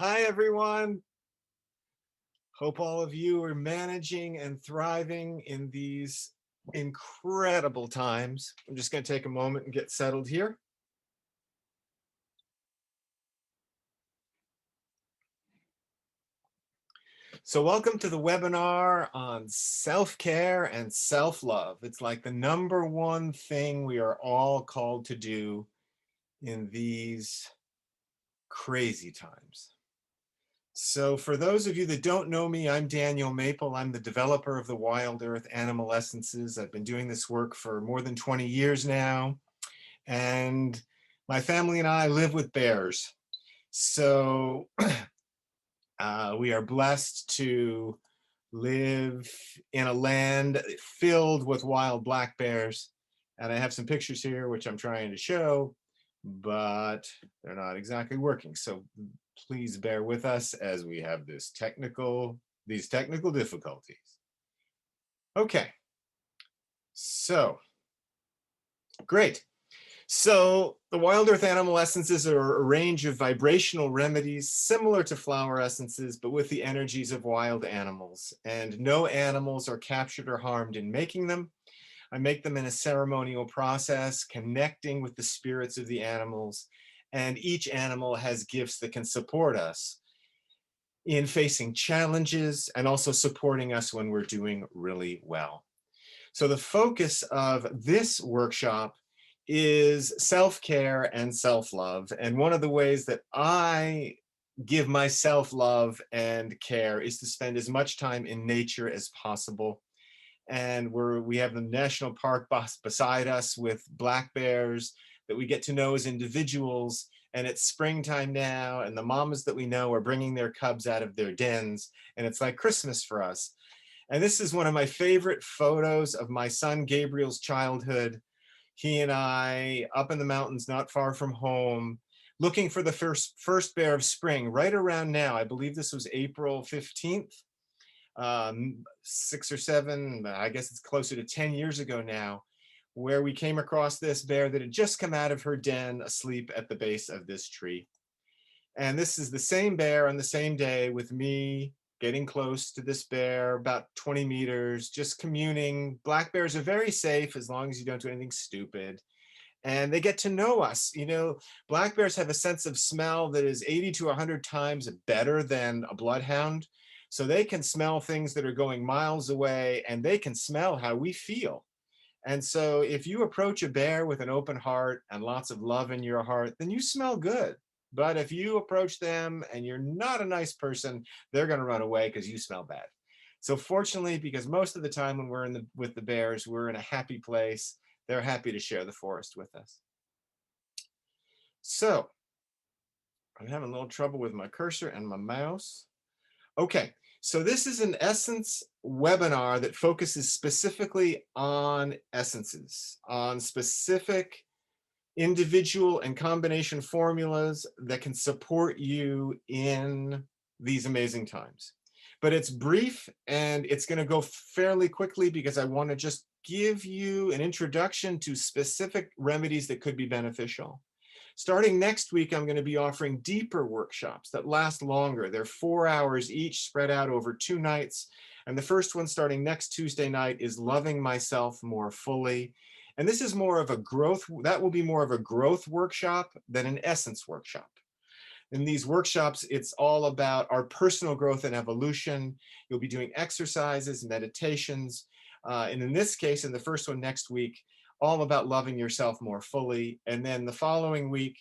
Hi, everyone. Hope all of you are managing and thriving in these incredible times. I'm just going to take a moment and get settled here. So welcome to the webinar on self-care and self-love. It's like the number one thing we are all called to do in these crazy times. So for those of you that don't know me, I'm Daniel Mapel. I'm the developer of the Wild Earth Animal Essences. I've been doing this work for more than 20 years now. And my family and I live with bears. So we are blessed to live in a land filled with wild black bears. And I have some pictures here, which I'm trying to show, but they're not exactly working. So please bear with us as we have these technical difficulties. Okay, so great. So the Wild Earth Animal Essences are a range of vibrational remedies similar to flower essences, but with the energies of wild animals. And no animals are captured or harmed in making them. I make them in a ceremonial process, connecting with the spirits of the animals. And each animal has gifts that can support us in facing challenges and also supporting us when we're doing really well. So the focus of this workshop is self-care and self-love. And one of the ways that I give myself love and care is to spend as much time in nature as possible. And we have the national park beside us with black bears that we get to know as individuals. And it's springtime now, and the mamas that we know are bringing their cubs out of their dens, and it's like Christmas for us. And this is one of my favorite photos of my son Gabriel's childhood. He and I up in the mountains not far from home, looking for the first bear of spring right around now. I believe this was April 15th, 6 or 7, I guess it's closer to 10 years ago now, where we came across this bear that had just come out of her den asleep at the base of this tree. And this is the same bear on the same day with me getting close to this bear, about 20 meters, just communing. Black bears are very safe as long as you don't do anything stupid. And they get to know us. You know, black bears have a sense of smell that is 80 to 100 times better than a bloodhound. So they can smell things that are going miles away, and they can smell how we feel. And so if you approach a bear with an open heart and lots of love in your heart, then you smell good. But if you approach them and you're not a nice person, they're going to run away because you smell bad. So fortunately, because most of the time when we're with the bears, we're in a happy place. They're happy to share the forest with us. So I'm having a little trouble with my cursor and my mouse. Okay, so this is an essence webinar that focuses specifically on essences, on specific individual and combination formulas that can support you in these amazing times. But it's brief and it's going to go fairly quickly because I want to just give you an introduction to specific remedies that could be beneficial. Starting next week, I'm going to be offering deeper workshops that last longer. They're 4 hours each, spread out over 2 nights. And the first one starting next Tuesday night is Loving Myself More Fully. And this is more of a growth, that will be more of a growth workshop than an essence workshop. In these workshops, it's all about our personal growth and evolution. You'll be doing exercises, meditations, and in this case, in the first one next week, all about loving yourself more fully. And then the following week,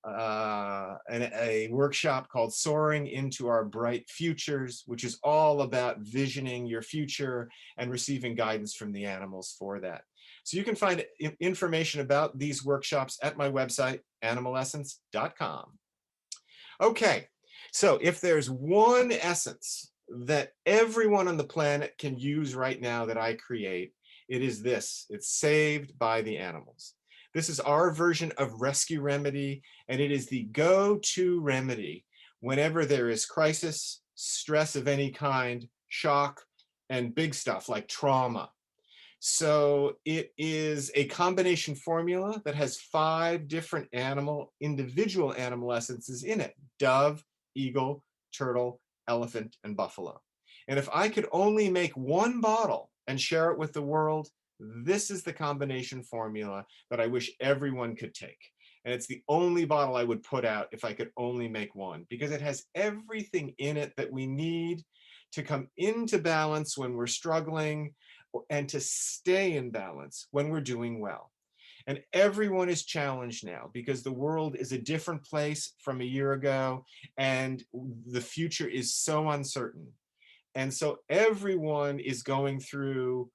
a workshop called Soaring into Our Bright Futures, which is all about visioning your future and receiving guidance from the animals for that. So you can find information about these workshops at my website, animalessence.com. Okay, so if there's one essence that everyone on the planet can use right now that I create, it is this. It's Saved by the Animals. This is our version of Rescue Remedy, and it is the go-to remedy whenever there is crisis, stress of any kind, shock, and big stuff like trauma. So it is a combination formula that has 5 different individual animal essences in it: dove, eagle, turtle, elephant, and buffalo. And if I could only make one bottle and share it with the world, this is the combination formula that I wish everyone could take. And it's the only bottle I would put out if I could only make one, because it has everything in it that we need to come into balance when we're struggling and to stay in balance when we're doing well. And everyone is challenged now because the world is a different place from a year ago and the future is so uncertain. And so everyone is going through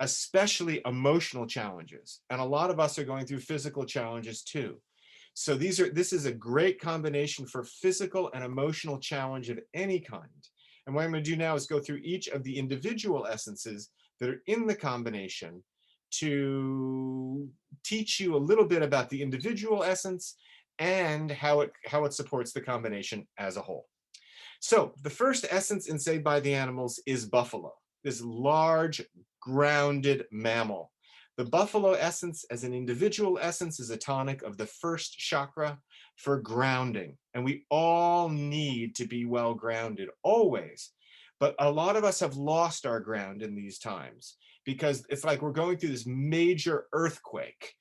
especially emotional challenges. And a lot of us are going through physical challenges too. So this is a great combination for physical and emotional challenge of any kind. And what I'm going to do now is go through each of the individual essences that are in the combination to teach you a little bit about the individual essence and how it supports the combination as a whole. So the first essence in Saved by the Animals is buffalo, this large, grounded mammal. The buffalo essence as an individual essence is a tonic of the first chakra for grounding. And we all need to be well grounded always. But a lot of us have lost our ground in these times because it's like we're going through this major earthquake.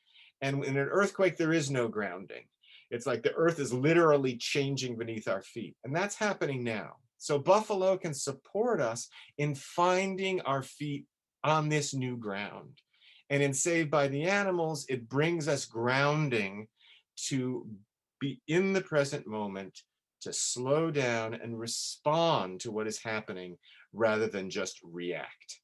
And in an earthquake, there is no grounding. It's like the earth is literally changing beneath our feet. And that's happening now. So buffalo can support us in finding our feet on this new ground. And in Saved by the Animals, it brings us grounding to be in the present moment, to slow down and respond to what is happening rather than just react.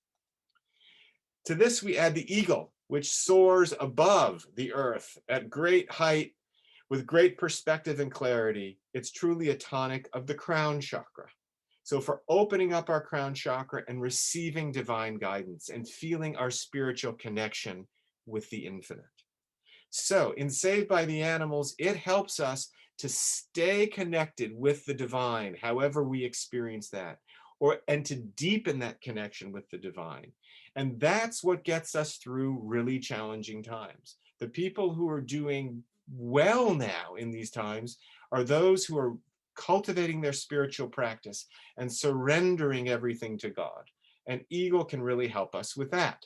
To this, we add the eagle, which soars above the earth at great height with great perspective and clarity. It's truly a tonic of the crown chakra. So for opening up our crown chakra and receiving divine guidance and feeling our spiritual connection with the infinite. So in Saved by the Animals, it helps us to stay connected with the divine, however we experience that, and to deepen that connection with the divine. And that's what gets us through really challenging times. The people who are doing well now in these times are those who are cultivating their spiritual practice and surrendering everything to God. And eagle can really help us with that.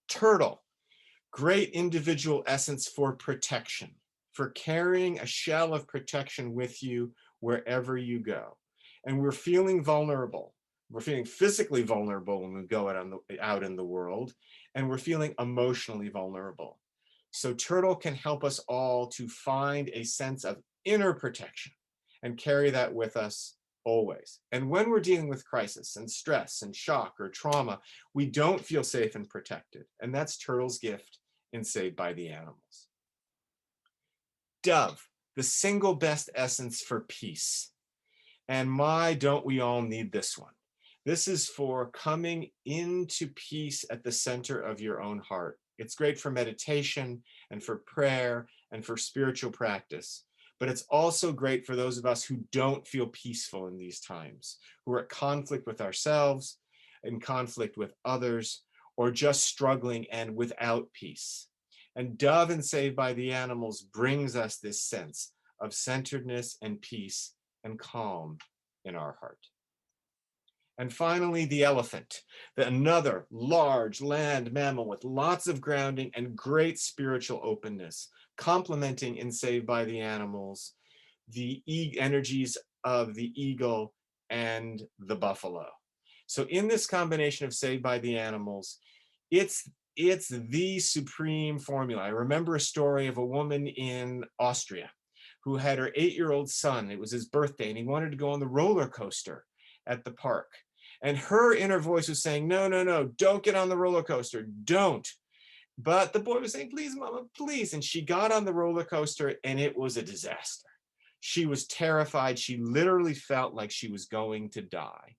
Turtle, great individual essence for protection, for carrying a shell of protection with you wherever you go. And we're feeling vulnerable. We're feeling physically vulnerable when we go out in the world, and we're feeling emotionally vulnerable. So turtle can help us all to find a sense of inner protection and carry that with us always. And when we're dealing with crisis and stress and shock or trauma, we don't feel safe and protected. And that's turtle's gift in Saved by the Animals. Dove, the single best essence for peace. And my, don't we all need this one? This is for coming into peace at the center of your own heart. It's great for meditation and for prayer and for spiritual practice. But it's also great for those of us who don't feel peaceful in these times, who are at conflict with ourselves, in conflict with others, or just struggling and without peace. And Dove and Saved by the Animals brings us this sense of centeredness and peace and calm in our heart. And finally, the elephant, another large land mammal with lots of grounding and great spiritual openness, complementing in Saved by the Animals the energies of the eagle and the buffalo. So in this combination of Saved by the Animals, it's the supreme formula. I remember a story of a woman in Austria who had her 8-year-old son. It was his birthday, and he wanted to go on the roller coaster at the park. And her inner voice was saying, no, no, no, don't get on the roller coaster, don't. But the boy was saying, please, mama, please. And she got on the roller coaster, and it was a disaster. She was terrified. She literally felt like she was going to die.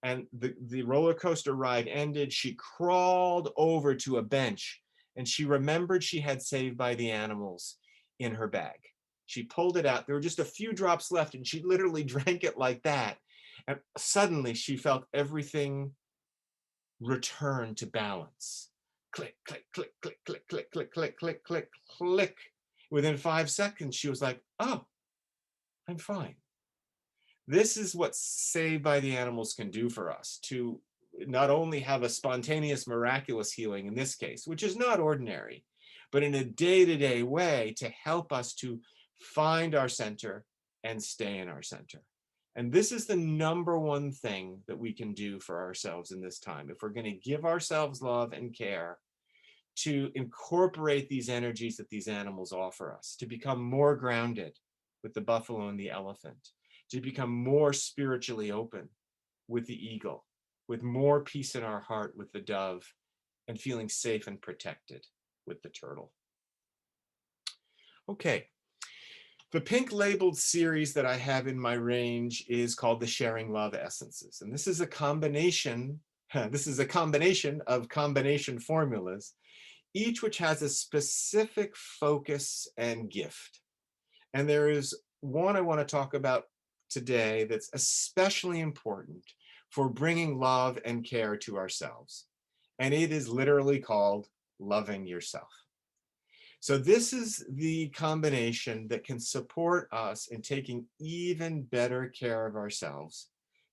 And the roller coaster ride ended. She crawled over to a bench, and she remembered she had Saved by the Animals in her bag. She pulled it out. There were just a few drops left, and she literally drank it like that. And suddenly she felt everything return to balance. Click, click, click, click, click, click, click, click, click, click, click. Within 5 seconds, she was like, oh, I'm fine. This is what Saved by the Animals can do for us, to not only have a spontaneous, miraculous healing in this case, which is not ordinary, but in a day-to-day way to help us to find our center and stay in our center. And this is the number one thing that we can do for ourselves in this time. If we're going to give ourselves love and care, to incorporate these energies that these animals offer us, to become more grounded with the buffalo and the elephant, to become more spiritually open with the eagle, with more peace in our heart with the dove, and feeling safe and protected with the turtle. Okay, the pink labeled series that I have in my range is called the Sharing Love Essences. And this is a combination, of combination formulas, each which has a specific focus and gift. And there is one I want to talk about today that's especially important for bringing love and care to ourselves. And it is literally called loving yourself. So this is the combination that can support us in taking even better care of ourselves,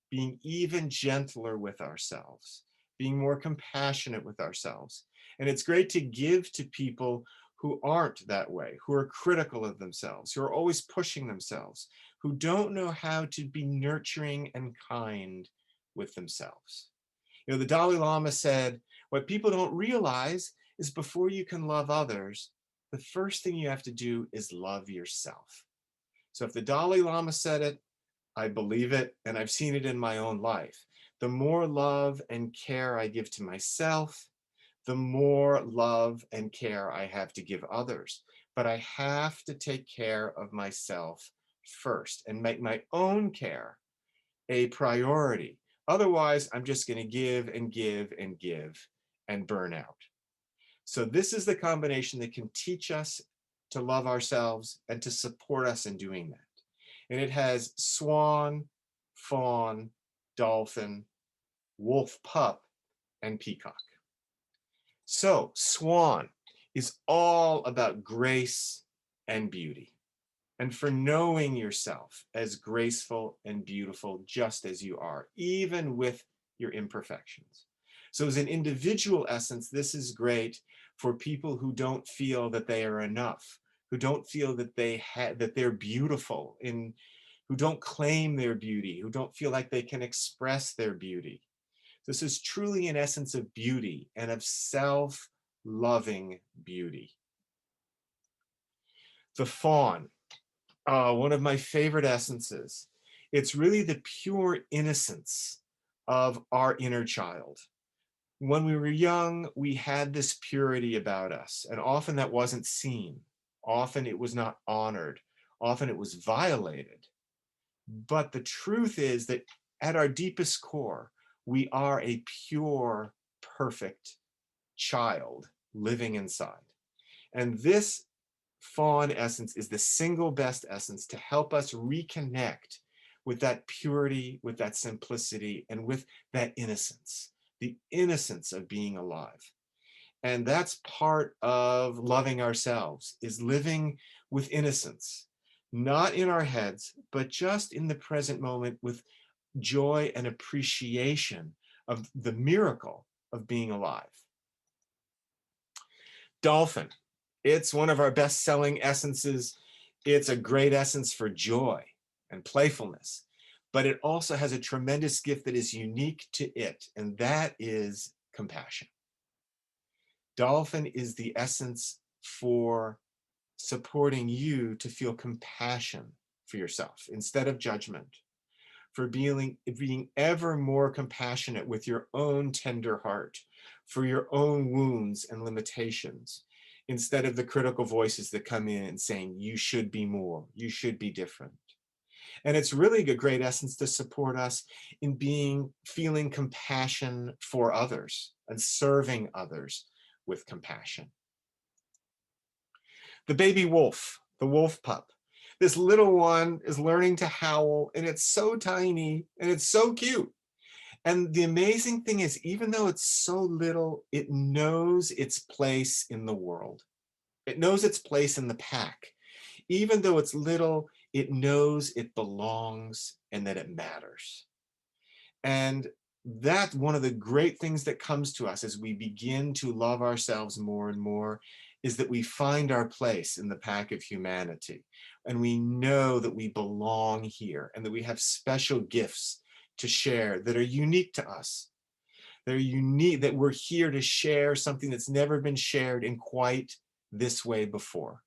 being even gentler with ourselves, being more compassionate with ourselves. And it's great to give to people who aren't that way, who are critical of themselves, who are always pushing themselves, who don't know how to be nurturing and kind with themselves. You know, the Dalai Lama said, what people don't realize is before you can love others, the first thing you have to do is love yourself. So if the Dalai Lama said it, I believe it, and I've seen it in my own life. The more love and care I give to myself, the more love and care I have to give others. But I have to take care of myself first and make my own care a priority. Otherwise, I'm just going to give and give and give and burn out. So this is the combination that can teach us to love ourselves and to support us in doing that. And it has swan, fawn, dolphin, wolf pup, and peacock. So swan is all about grace and beauty, and for knowing yourself as graceful and beautiful just as you are, even with your imperfections. So as an individual essence, this is great for people who don't feel that they are enough, who don't feel that they're beautiful, who don't claim their beauty, who don't feel like they can express their beauty. This is truly an essence of beauty and of self-loving beauty. The fawn, one of my favorite essences. It's really the pure innocence of our inner child. When we were young, we had this purity about us, and often that wasn't seen. Often it was not honored. Often it was violated. But the truth is that at our deepest core, we are a pure, perfect child living inside. And this fawn essence is the single best essence to help us reconnect with that purity, with that simplicity, and with that innocence, the innocence of being alive. And that's part of loving ourselves, is living with innocence, not in our heads, but just in the present moment with joy and appreciation of the miracle of being alive. Dolphin, it's one of our best-selling essences. It's a great essence for joy and playfulness, but it also has a tremendous gift that is unique to it, and that is compassion. Dolphin is the essence for supporting you to feel compassion for yourself instead of judgment, for being ever more compassionate with your own tender heart, for your own wounds and limitations, instead of the critical voices that come in saying, you should be more, you should be different. And it's really a great essence to support us in feeling compassion for others and serving others with compassion. The baby wolf, the wolf pup. This little one is learning to howl, and it's so tiny and it's so cute. And the amazing thing is, even though it's so little, it knows its place in the world. It knows its place in the pack. Even though it's little, It knows it belongs and that it matters. And that's one of the great things that comes to us as we begin to love ourselves more and more, is that we find our place in the pack of humanity. And we know that we belong here and that we have special gifts to share that are unique to us. They're unique, that we're here to share something that's never been shared in quite this way before.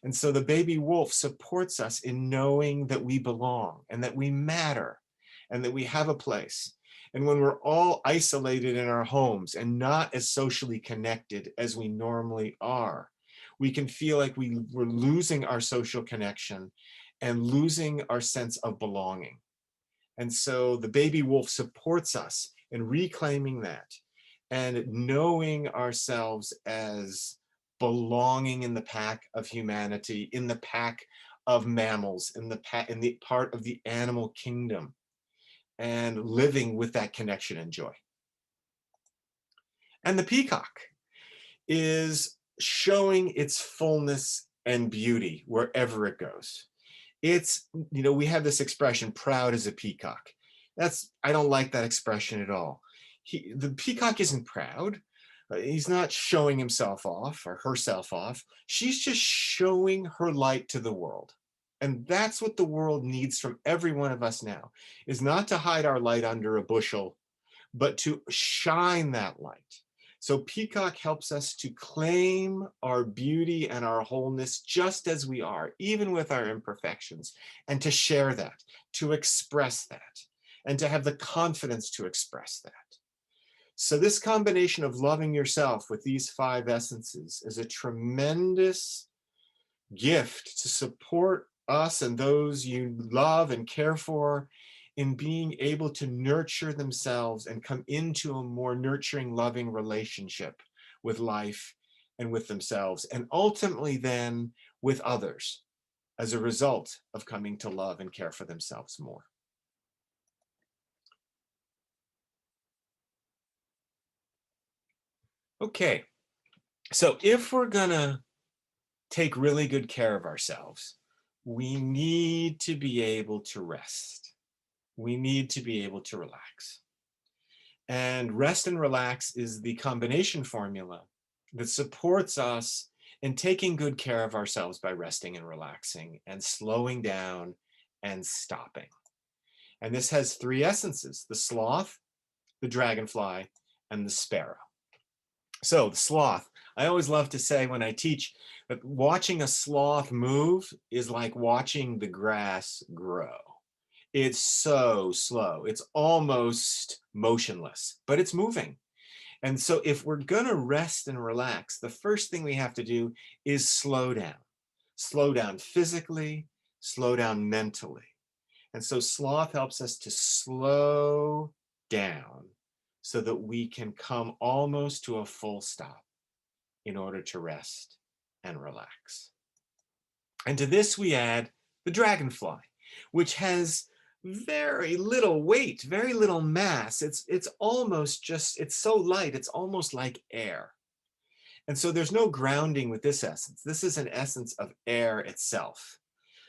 And so the baby wolf supports us in knowing that we belong and that we matter and that we have a place. And when we're all isolated in our homes and not as socially connected as we normally are, we can feel like we're losing our social connection and losing our sense of belonging. And so the baby wolf supports us in reclaiming that and knowing ourselves as belonging in the pack of humanity, in the pack of mammals, in the part of the animal kingdom, and living with that connection and joy. And the peacock is showing its fullness and beauty wherever it goes. It's, we have this expression, proud as a peacock. I don't like that expression at all. The peacock isn't proud. He's not showing himself off or herself off. She's just showing her light to the world. And that's what the world needs from every one of us now, is not to hide our light under a bushel, but to shine that light. So peacock helps us to claim our beauty and our wholeness just as we are, even with our imperfections, and to share that, to express that, and to have the confidence to express that. So this combination of loving yourself with these 5 essences is a tremendous gift to support us and those you love and care for in being able to nurture themselves and come into a more nurturing, loving relationship with life and with themselves, and ultimately then with others as a result of coming to love and care for themselves more. Okay, so if we're gonna take really good care of ourselves, we need to be able to rest. We need to be able to relax. And rest and relax is the combination formula that supports us in taking good care of ourselves by resting and relaxing and slowing down and stopping. And this has 3 essences: the sloth, the dragonfly, and the sparrow. So the sloth, I always love to say when I teach that watching a sloth move is like watching the grass grow. It's so slow. It's almost motionless, but it's moving. And so if we're going to rest and relax, the first thing we have to do is slow down. Slow down physically, slow down mentally. And so sloth helps us to slow down so that we can come almost to a full stop in order to rest and relax. And to this we add the dragonfly, which has very little weight, very little mass. It's almost just, it's so light, it's almost like air. And so there's no grounding with this essence. This is an essence of air itself.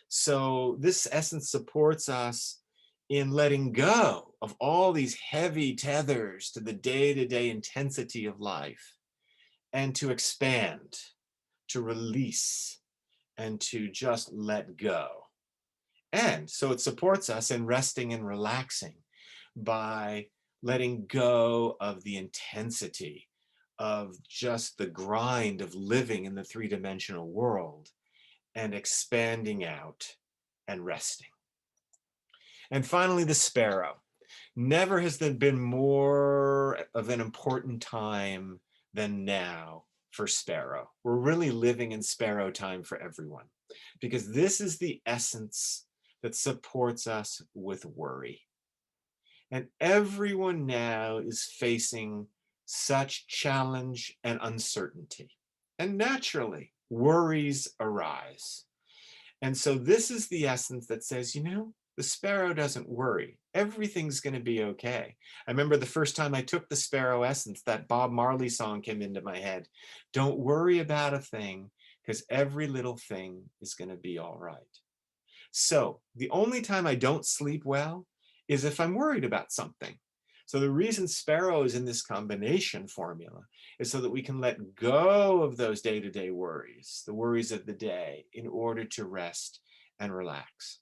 So this essence supports us in letting go of all these heavy tethers to the day-to-day intensity of life, and to expand, to release, and to just let go. And so it supports us in resting and relaxing by letting go of the intensity of just the grind of living in the 3-dimensional world and expanding out and resting. And finally, the sparrow. Never has there been more of an important time than now for sparrow. We're really living in sparrow time for everyone, because this is the essence that supports us with worry. And everyone now is facing such challenge and uncertainty. And naturally, worries arise. And so this is the essence that says, the sparrow doesn't worry. Everything's going to be okay. I remember the first time I took the sparrow essence, that Bob Marley song came into my head. Don't worry about a thing, because every little thing is going to be all right. So the only time I don't sleep well is if I'm worried about something. So the reason sparrow is in this combination formula is so that we can let go of those day-to-day worries, the worries of the day, in order to rest and relax.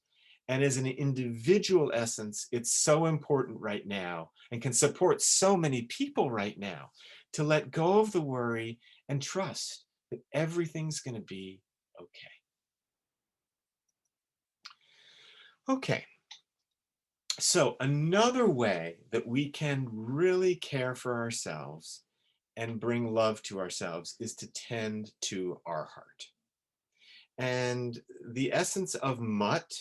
And as an individual essence, it's so important right now and can support so many people right now to let go of the worry and trust that everything's going to be okay. Okay, so another way that we can really care for ourselves and bring love to ourselves is to tend to our heart. And the essence of mutt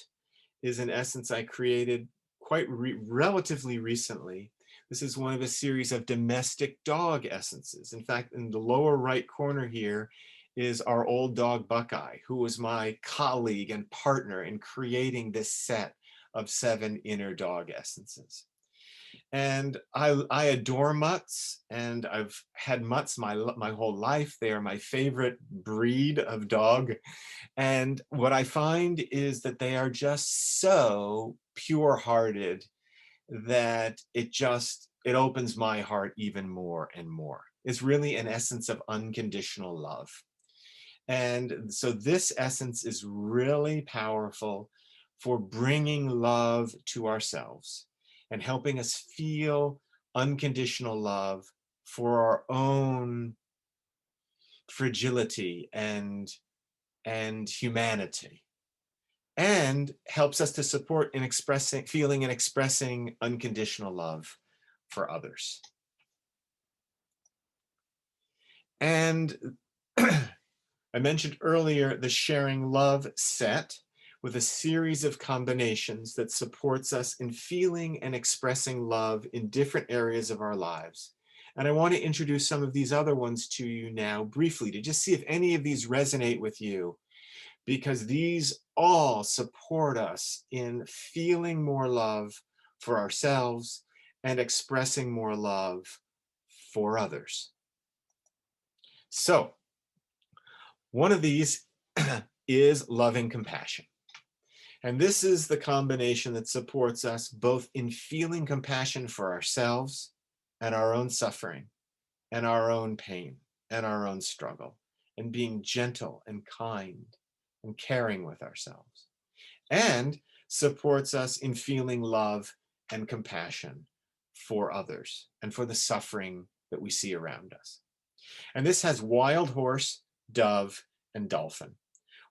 is an essence I created quite relatively recently. This is one of a series of domestic dog essences. In fact, in the lower right corner here is our old dog Buckeye, who was my colleague and partner in creating this set of 7 inner dog essences. And I adore mutts, and I've had mutts my whole life. They are my favorite breed of dog. And what I find is that they are just so pure-hearted that it opens my heart even more and more. It's really an essence of unconditional love. And so this essence is really powerful for bringing love to ourselves and helping us feel unconditional love for our own fragility and humanity, and helps us to support in feeling and expressing unconditional love for others. And I mentioned earlier the sharing love set with a series of combinations that supports us in feeling and expressing love in different areas of our lives. And I want to introduce some of these other ones to you now briefly to just see if any of these resonate with you, because these all support us in feeling more love for ourselves and expressing more love for others. So, one of these is loving compassion. And this is the combination that supports us both in feeling compassion for ourselves and our own suffering and our own pain and our own struggle, and being gentle and kind and caring with ourselves, and supports us in feeling love and compassion for others and for the suffering that we see around us. And this has wild horse, dove, and dolphin.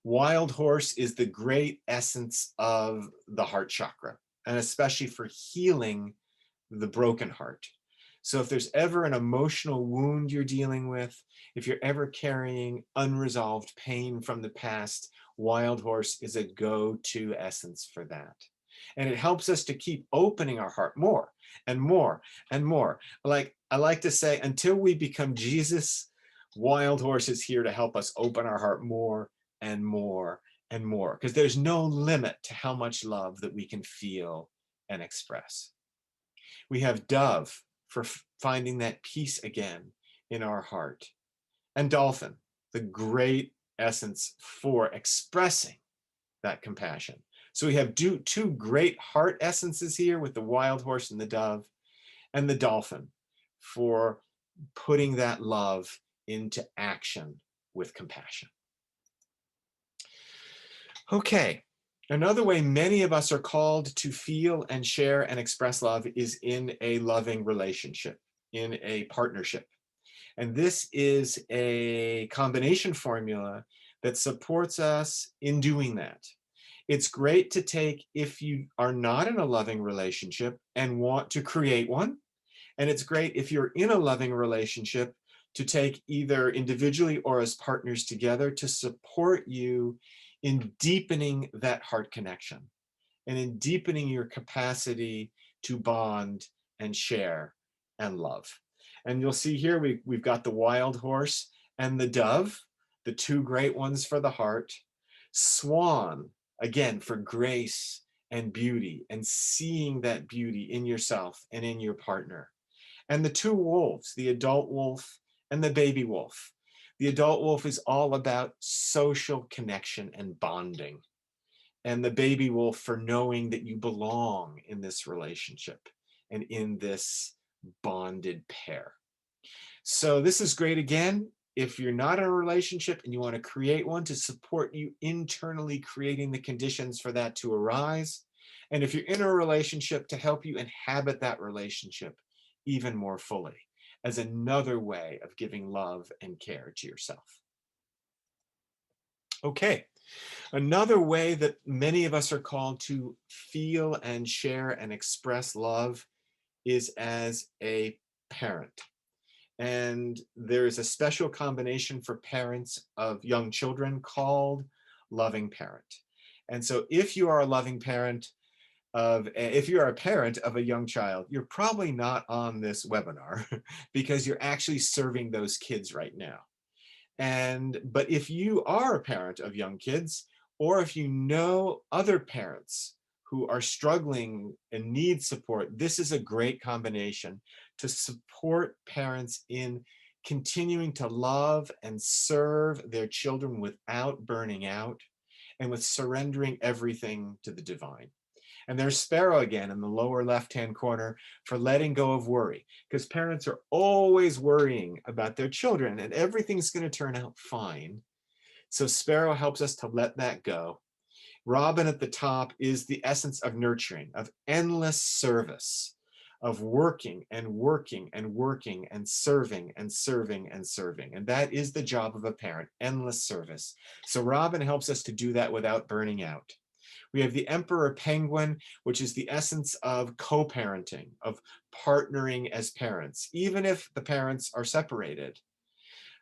Wild horse is the great essence of the heart chakra, and especially for healing the broken heart. So if there's ever an emotional wound you're dealing with, if you're ever carrying unresolved pain from the past, wild horse is a go-to essence for that. And it helps us to keep opening our heart more and more and more. Like I like to say, until we become Jesus, wild horse is here to help us open our heart more and more and more, because there's no limit to how much love that we can feel and express. We have dove for finding that peace again in our heart, and dolphin, the great essence for expressing that compassion. So we have two great heart essences here with the wild horse and the dove, and the dolphin for putting that love into action with compassion. Okay, another way many of us are called to feel and share and express love is in a loving relationship, in a partnership. And this is a combination formula that supports us in doing that. It's great to take if you are not in a loving relationship and want to create one. And it's great if you're in a loving relationship to take either individually or as partners together to support you in deepening that heart connection and in deepening your capacity to bond and share and love. And you'll see here we've got the wild horse and the dove, the two great ones for the heart. Swan, again, for grace and beauty and seeing that beauty in yourself and in your partner. And the two wolves, the adult wolf and the baby wolf. The adult wolf is all about social connection and bonding. and the baby will for knowing that you belong in this relationship and in this bonded pair. So this is great again. If you're not in a relationship and you want to create one to support you internally creating the conditions for that to arise. And if you're in a relationship to help you inhabit that relationship even more fully as another way of giving love and care to yourself. Okay, another way that many of us are called to feel and share and express love is as a parent. And there is a special combination for parents of young children called loving parent. And so if you are a loving parent if you are a parent of a young child, you're probably not on this webinar because you're actually serving those kids right now. But if you are a parent of young kids, or if you know other parents who are struggling and need support, this is a great combination to support parents in continuing to love and serve their children without burning out and with surrendering everything to the divine. And there's Sparrow again in the lower left-hand corner for letting go of worry, because parents are always worrying about their children and everything's going to turn out fine. So Sparrow helps us to let that go. Robin at the top is the essence of nurturing, of endless service, of working and working and working and serving and serving and serving. And that is the job of a parent, endless service. So Robin helps us to do that without burning out. We have the Emperor Penguin, which is the essence of co-parenting, of partnering as parents, even if the parents are separated.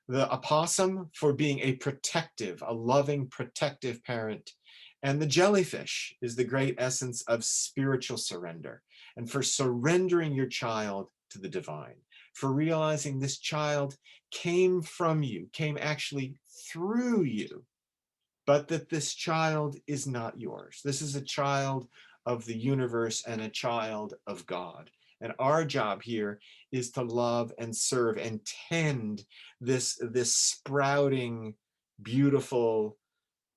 The Opossum for being a protective, a loving, protective parent. And the jellyfish is the great essence of spiritual surrender, and for surrendering your child to the divine, for realizing this child came from you, came actually through you, but that this child is not yours. This is a child of the universe and a child of God. And our job here is to love and serve and tend this sprouting, beautiful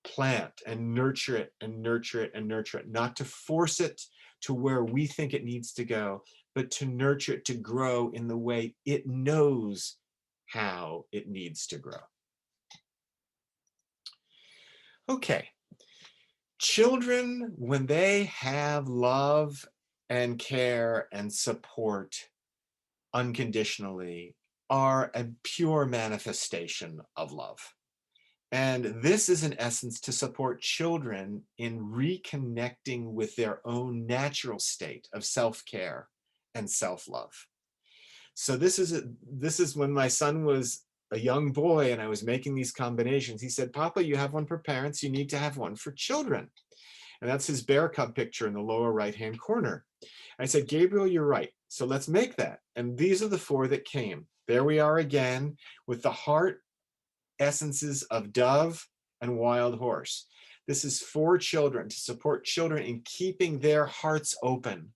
plant and nurture it and nurture it and nurture it, not to force it to where we think it needs to go, but to nurture it to grow in the way it knows how it needs to grow. Okay. Children, when they have love and care and support unconditionally, are a pure manifestation of love. And this is in essence to support children in reconnecting with their own natural state of self-care and self-love. So this is when my son was a young boy and I was making these combinations. He said, "Papa, you have one for parents, you need to have one for children." And that's his bear cub picture in the lower right-hand corner. I said, "Gabriel, you're right. So let's make that." And these are the four that came. There we are again with the heart essences of dove and wild horse. This is for children, to support children in keeping their hearts open.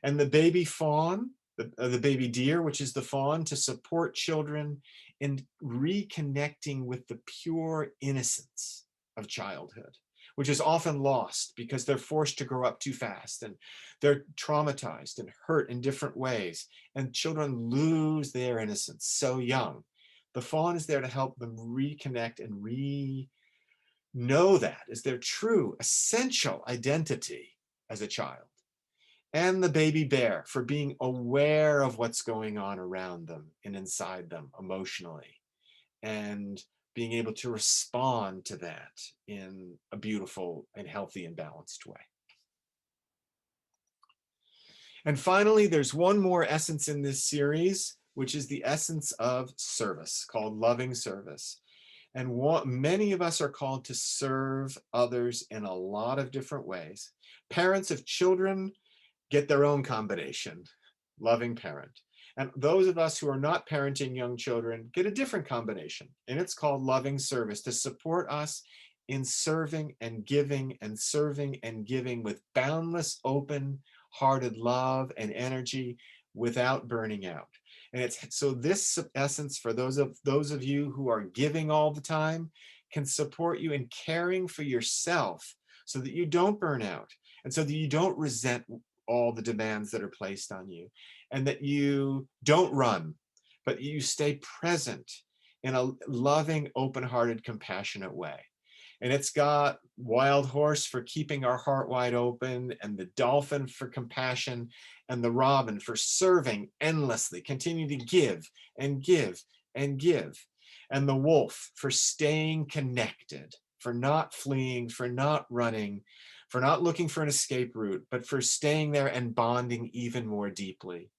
And the baby fawn, the baby deer, which is the fawn, to support children in reconnecting with the pure innocence of childhood, which is often lost because they're forced to grow up too fast and they're traumatized and hurt in different ways. And children lose their innocence so young. The fawn is there to help them reconnect and know that as their true, essential identity as a child. And the baby bear for being aware of what's going on around them and inside them emotionally, and being able to respond to that in a beautiful and healthy and balanced way. And finally, there's one more essence in this series, which is the essence of service, called loving service. And many of us are called to serve others in a lot of different ways. Parents of children get their own combination, loving parent. And those of us who are not parenting young children get a different combination, and it's called loving service, to support us in serving and giving and serving and giving with boundless, open-hearted love and energy without burning out. And it's so this essence, for those of you who are giving all the time, can support you in caring for yourself so that you don't burn out, and so that you don't resent all the demands that are placed on you, and that you don't run, but you stay present in a loving, open-hearted, compassionate way. And it's got wild horse for keeping our heart wide open, and the dolphin for compassion, and the robin for serving endlessly, continue to give and give and give, and the wolf for staying connected, for not fleeing, for not running, for not looking for an escape route, but for staying there and bonding even more deeply.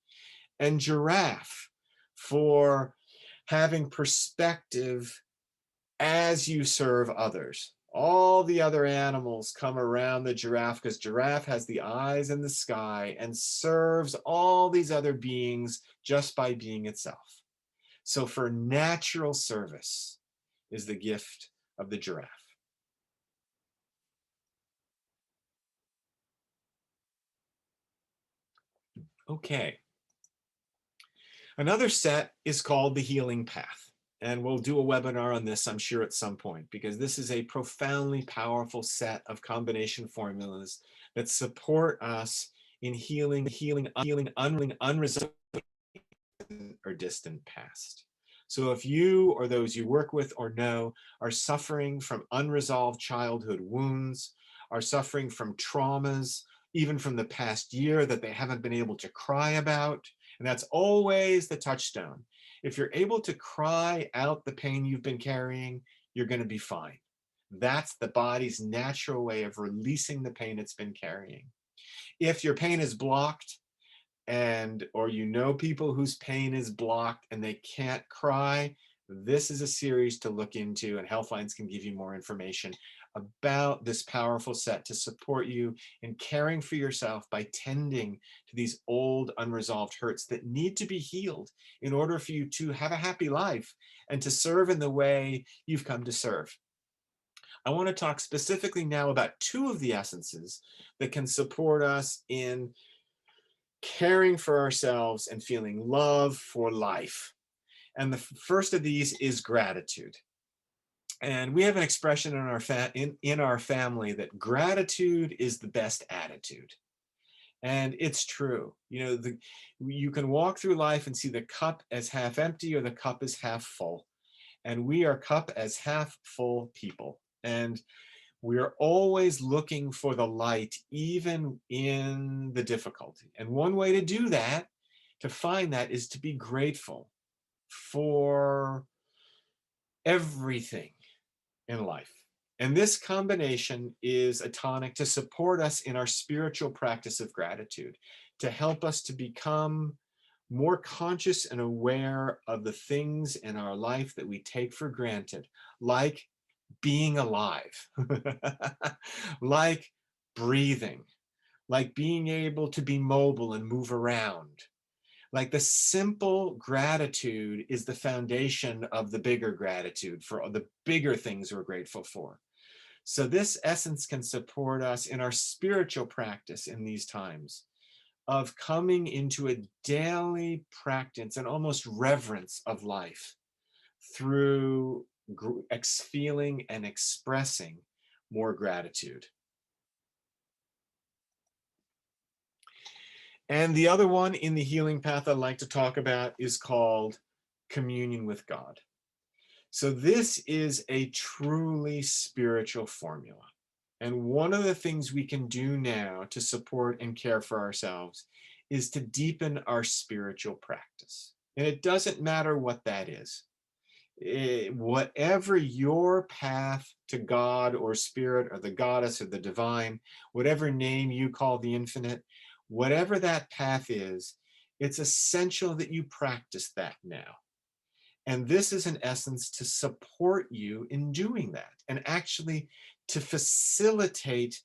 And giraffe for having perspective as you serve others. All the other animals come around the giraffe because giraffe has the eyes in the sky and serves all these other beings just by being itself. So for natural service is the gift of the giraffe. Okay. Another set is called the healing path. And we'll do a webinar on this, I'm sure, at some point, because this is a profoundly powerful set of combination formulas that support us in healing unresolved or distant past. So if you or those you work with or know are suffering from unresolved childhood wounds, are suffering from traumas, even from the past year that they haven't been able to cry about, and that's always the touchstone. If you're able to cry out the pain you've been carrying, you're going to be fine. That's the body's natural way of releasing the pain it's been carrying. If your pain is blocked, or you know people whose pain is blocked and they can't cry, this is a series to look into, and Healthlines can give you more information about this powerful set to support you in caring for yourself by tending to these old unresolved hurts that need to be healed in order for you to have a happy life and to serve in the way you've come to serve. I want to talk specifically now about two of the essences that can support us in caring for ourselves and feeling love for life. And the first of these is gratitude. And we have an expression in our family that gratitude is the best attitude. And it's true. You know, you can walk through life and see the cup as half empty or the cup as half full. And we are cup as half full people. And we're always looking for the light, even in the difficulty. And one way to do that, to find that, is to be grateful for everything in life. And this combination is a tonic to support us in our spiritual practice of gratitude, to help us to become more conscious and aware of the things in our life that we take for granted, like being alive, like breathing, like being able to be mobile and move around. Like the simple gratitude is the foundation of the bigger gratitude for the bigger things we're grateful for. So this essence can support us in our spiritual practice in these times of coming into a daily practice and almost reverence of life through feeling and expressing more gratitude. And the other one in the healing path I'd like to talk about is called communion with God. So this is a truly spiritual formula. And one of the things we can do now to support and care for ourselves is to deepen our spiritual practice. And it doesn't matter what that is. Whatever your path to God or spirit or the goddess or the divine, whatever name you call the infinite, whatever that path is, it's essential that you practice that now. And this is an essence to support you in doing that and actually to facilitate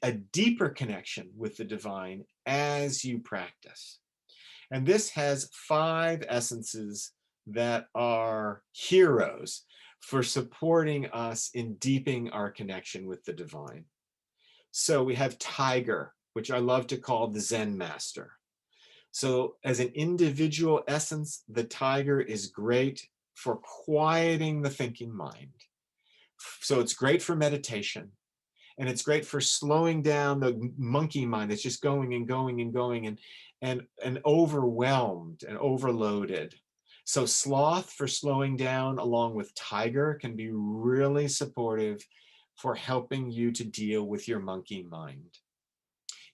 a deeper connection with the divine as you practice. And this has 5 essences that are heroes for supporting us in deepening our connection with the divine. So we have tiger, which I love to call the Zen master. So as an individual essence, the tiger is great for quieting the thinking mind. So it's great for meditation. And it's great for slowing down the monkey mind that's just going and going and going and overwhelmed and overloaded. So sloth for slowing down along with tiger can be really supportive for helping you to deal with your monkey mind.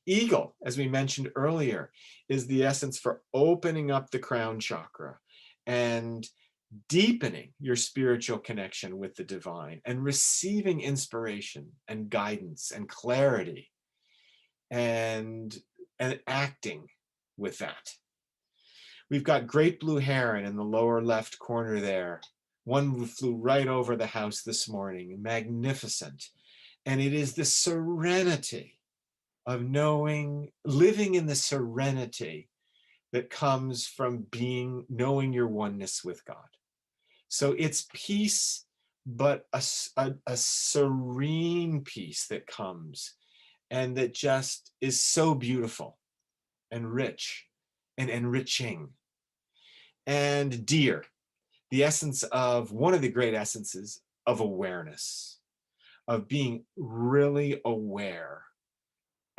Eagle, as we mentioned earlier, is the essence for opening up the crown chakra and deepening your spiritual connection with the divine and receiving inspiration and guidance and clarity and acting with that. We've got great blue heron in the lower left corner there. One flew right over the house this morning, magnificent. And it is the serenity of knowing, living in the serenity that comes from knowing your oneness with God. So it's peace, but a serene peace that comes and that just is so beautiful and rich and enriching. And deer, the essence of one of the great essences of awareness, of being really aware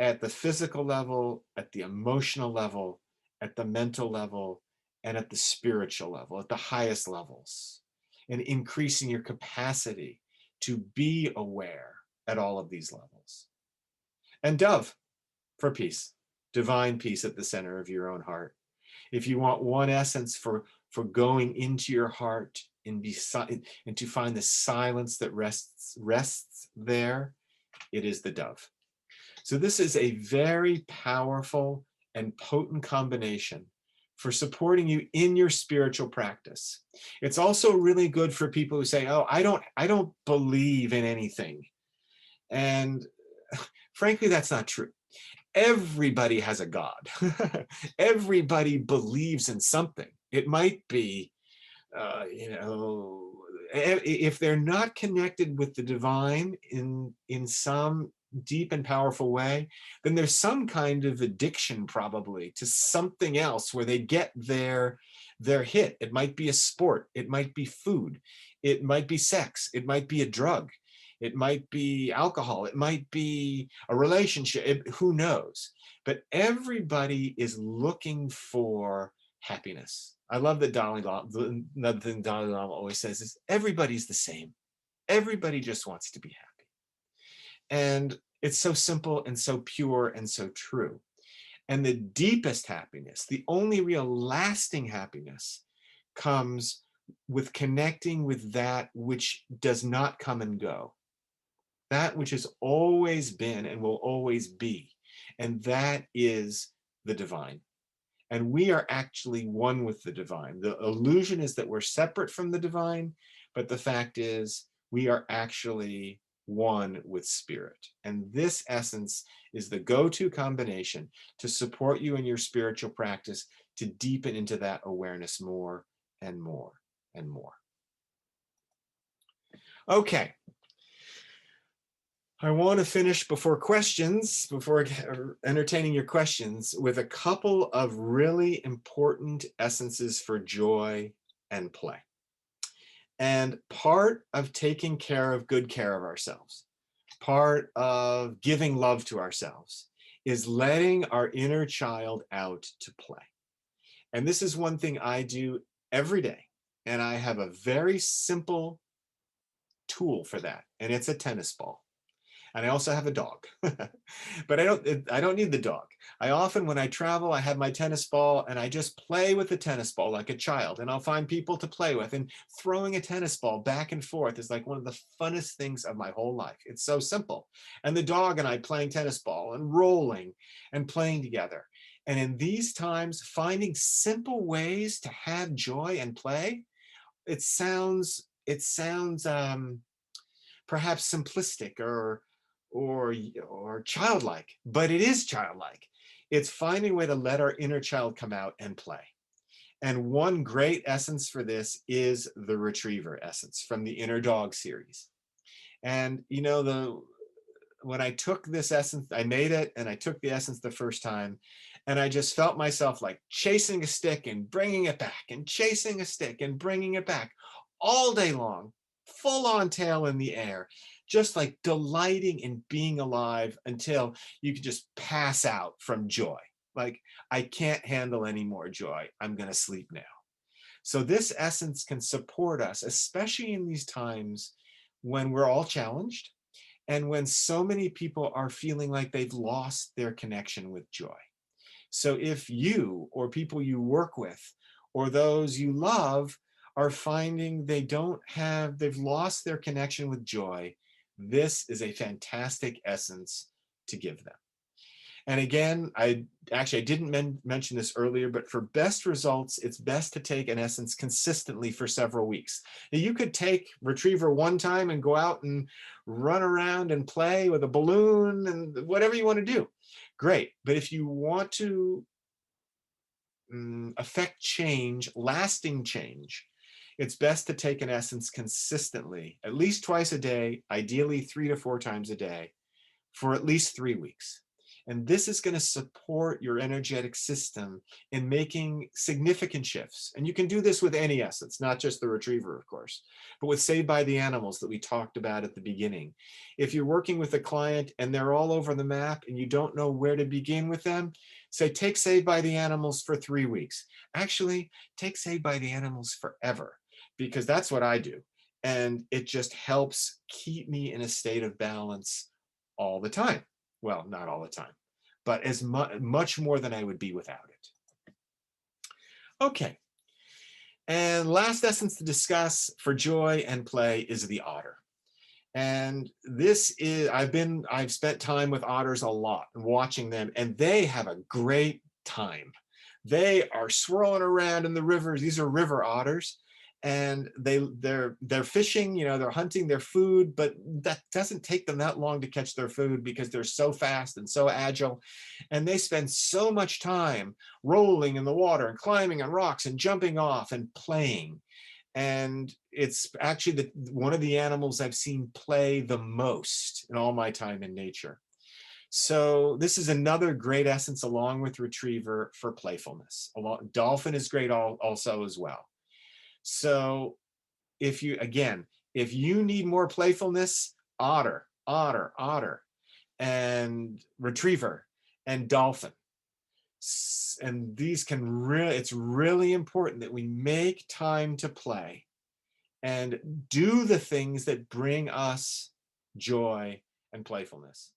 at the physical level, at the emotional level, at the mental level, and at the spiritual level, at the highest levels, and increasing your capacity to be aware at all of these levels. And dove for peace, divine peace at the center of your own heart. If you want one essence for going into your heart and to find the silence that rests there, it is the dove. So this is a very powerful and potent combination for supporting you in your spiritual practice. It's also really good for people who say, oh, I don't believe in anything. And frankly, that's not true. Everybody has a God. Everybody believes in something. It might be, if they're not connected with the divine in some deep and powerful way, then there's some kind of addiction probably to something else where they get their hit. It might be a sport, it might be food, it might be sex, it might be a drug, it might be alcohol, it might be a relationship, who knows? But everybody is looking for happiness. I love that another thing Dalai Lama always says is everybody's the same. Everybody just wants to be happy. And it's so simple and so pure and so true. And the deepest happiness, the only real lasting happiness, comes with connecting with that which does not come and go, that which has always been and will always be. And that is the divine. And we are actually one with the divine. The illusion is that we're separate from the divine, but the fact is we are actually one with spirit. And this essence is the go-to combination to support you in your spiritual practice, to deepen into that awareness more and more and more. Okay. I want to finish before entertaining your questions, with a couple of really important essences for joy and play. And part of taking good care of ourselves, part of giving love to ourselves, is letting our inner child out to play. And this is one thing I do every day. And I have a very simple tool for that. And it's a tennis ball. And I also have a dog, but I don't need the dog. I often, when I travel, I have my tennis ball and I just play with the tennis ball like a child, and I'll find people to play with, and throwing a tennis ball back and forth is like one of the funnest things of my whole life. It's so simple. And the dog and I playing tennis ball and rolling and playing together. And in these times, finding simple ways to have joy and play, it sounds perhaps simplistic or childlike, but it is childlike. It's finding a way to let our inner child come out and play. And one great essence for this is the retriever essence from the Inner Dog series. And when I took this essence, I made it and I took the essence the first time, and I just felt myself like chasing a stick and bringing it back, and chasing a stick and bringing it back all day long, full on tail in the air, just like delighting in being alive until you can just pass out from joy. Like, I can't handle any more joy. I'm going to sleep now. So this essence can support us, especially in these times when we're all challenged and when so many people are feeling like they've lost their connection with joy. So if you or people you work with or those you love are finding they've lost their connection with joy, this is a fantastic essence to give them. And again, I didn't mention this earlier, but for best results, it's best to take an essence consistently for several weeks. Now, you could take Retriever one time and go out and run around and play with a balloon and whatever you want to do. Great. But if you want to affect change, lasting change, it's best to take an essence consistently, at least twice a day, ideally 3 to 4 times a day, for at least 3 weeks. And this is going to support your energetic system in making significant shifts. And you can do this with any essence, not just the Retriever, of course, but with Saved by the Animals that we talked about at the beginning. If you're working with a client and they're all over the map and you don't know where to begin with them, say, take Saved by the Animals for 3 weeks. Actually, take Saved by the Animals forever, because that's what I do. And it just helps keep me in a state of balance all the time. Well, not all the time, but as much more than I would be without it. Okay. And last essence to discuss for joy and play is the otter. And this is, I've spent time with otters a lot and watching them, and they have a great time. They are swirling around in the rivers. These are river otters, and they're fishing, they're hunting their food, but that doesn't take them that long to catch their food because they're so fast and so agile. And they spend so much time rolling in the water and climbing on rocks and jumping off and playing. And it's actually one of the animals I've seen play the most in all my time in nature. So this is another great essence along with Retriever for playfulness. Dolphin is great also as well. So if you need more playfulness, otter, and Retriever and dolphin. And these it's really important that we make time to play and do the things that bring us joy and playfulness.